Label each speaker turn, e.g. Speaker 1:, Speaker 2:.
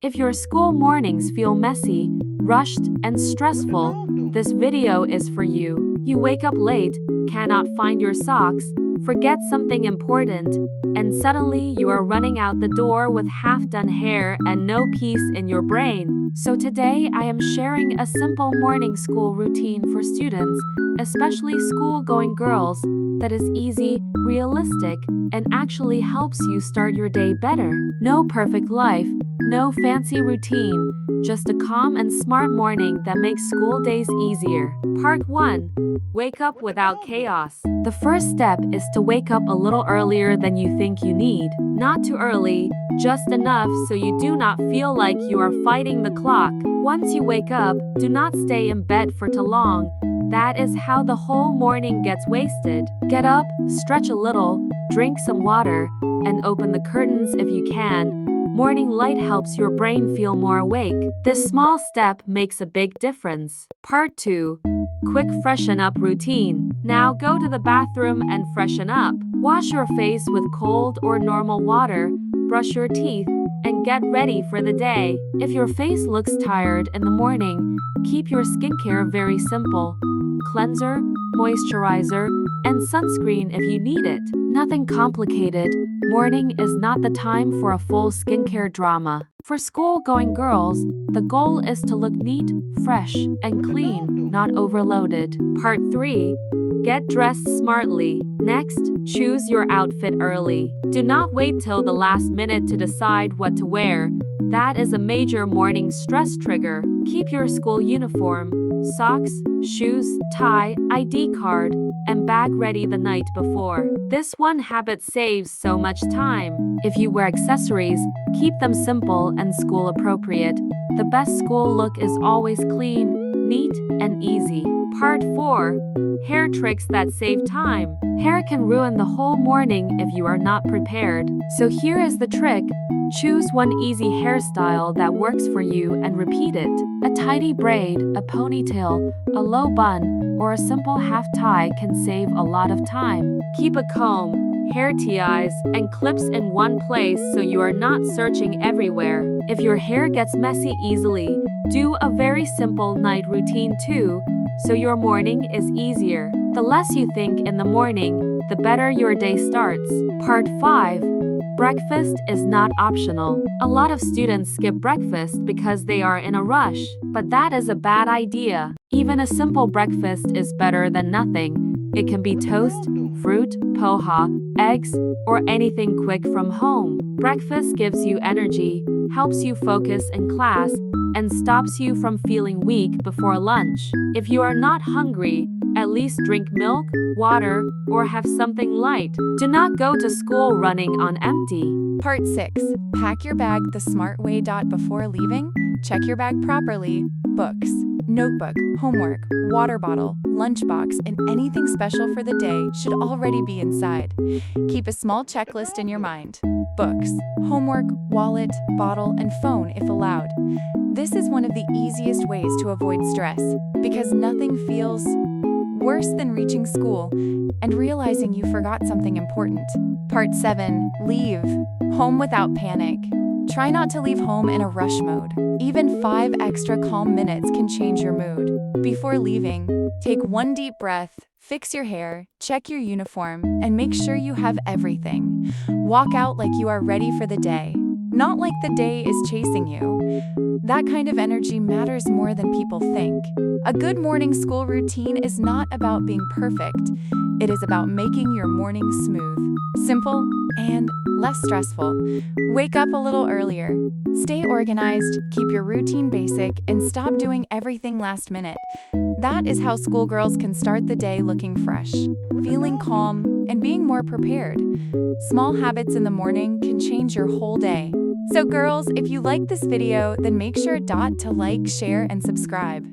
Speaker 1: If your school mornings feel messy, rushed, and stressful, this video is for you. You wake up late, cannot find your socks, forget something important, and suddenly you are running out the door with half-done hair and no peace in your brain. So today I am sharing a simple morning school routine for students, especially school-going girls, that is easy, realistic, and actually helps you start your day better. No perfect life, no fancy routine, just a calm and smart morning that makes school days easier. Part 1. Wake up without chaos. The first step is to wake up a little earlier than you think you need. Not too early, just enough so you do not feel like you are fighting the clock. Once you wake up, do not stay in bed for too long. That is how the whole morning gets wasted. Get up, stretch a little, drink some water, and open the curtains if you can. Morning light helps your brain feel more awake. This small step makes a big difference. Part 2. Quick freshen up routine. Now go to the bathroom and freshen up. Wash your face with cold or normal water, brush your teeth, and get ready for the day. If your face looks tired in the morning, keep your skincare very simple. Cleanser, moisturizer, and sunscreen if you need it. Nothing complicated. Morning is not the time for a full skincare drama. For school-going girls, the goal is to look neat, fresh, and clean, not overloaded. Part 3. Get dressed smartly. Next, choose your outfit early. Do not wait till the last minute to decide what to wear. That is a major morning stress trigger. Keep your school uniform, socks, shoes, tie, ID card, and bag ready the night before. This one habit saves so much time. If you wear accessories, keep them simple and school appropriate. The best school look is always clean, neat, and easy. Part 4. Hair tricks that save time. Hair can ruin the whole morning if you are not prepared. So here is the trick. Choose one easy hairstyle that works for you and repeat it. A tidy braid, a ponytail, a low bun, or a simple half tie can save a lot of time. Keep a comb, hair ties, and clips in one place so you are not searching everywhere. If your hair gets messy easily, do a very simple night routine too, so your morning is easier. The less you think in the morning, the better your day starts. Part 5. Breakfast is not optional. A lot of students skip breakfast because they are in a rush, but that is a bad idea. Even a simple breakfast is better than nothing. It can be toast, fruit, poha, eggs, or anything quick from home. Breakfast gives you energy, helps you focus in class, and stops you from feeling weak before lunch. If you are not hungry, at least drink milk, water, or have something light. Do not go to school running on empty.
Speaker 2: Part 6. Pack your bag the smart way. Before leaving, check your bag properly. Books, notebook, homework, water bottle, lunchbox, and anything special for the day should already be inside. Keep a small checklist in your mind. Books, homework, wallet, bottle, and phone if allowed. This is one of the easiest ways to avoid stress, because nothing feels worse than reaching school and realizing you forgot something important. Part 7. Leave home without panic. Try not to leave home in a rush mode. Even 5 extra calm minutes can change your mood. Before leaving, take one deep breath, fix your hair, check your uniform, and make sure you have everything. Walk out like you are ready for the day, not like the day is chasing you. That kind of energy matters more than people think. A good morning school routine is not about being perfect. It is about making your morning smooth, simple, and less stressful. Wake up a little earlier. Stay organized, keep your routine basic, and stop doing everything last minute. That is how schoolgirls can start the day looking fresh, feeling calm, and being more prepared. Small habits in the morning can change your whole day. So girls, if you like this video, then make sure to like, share, and subscribe.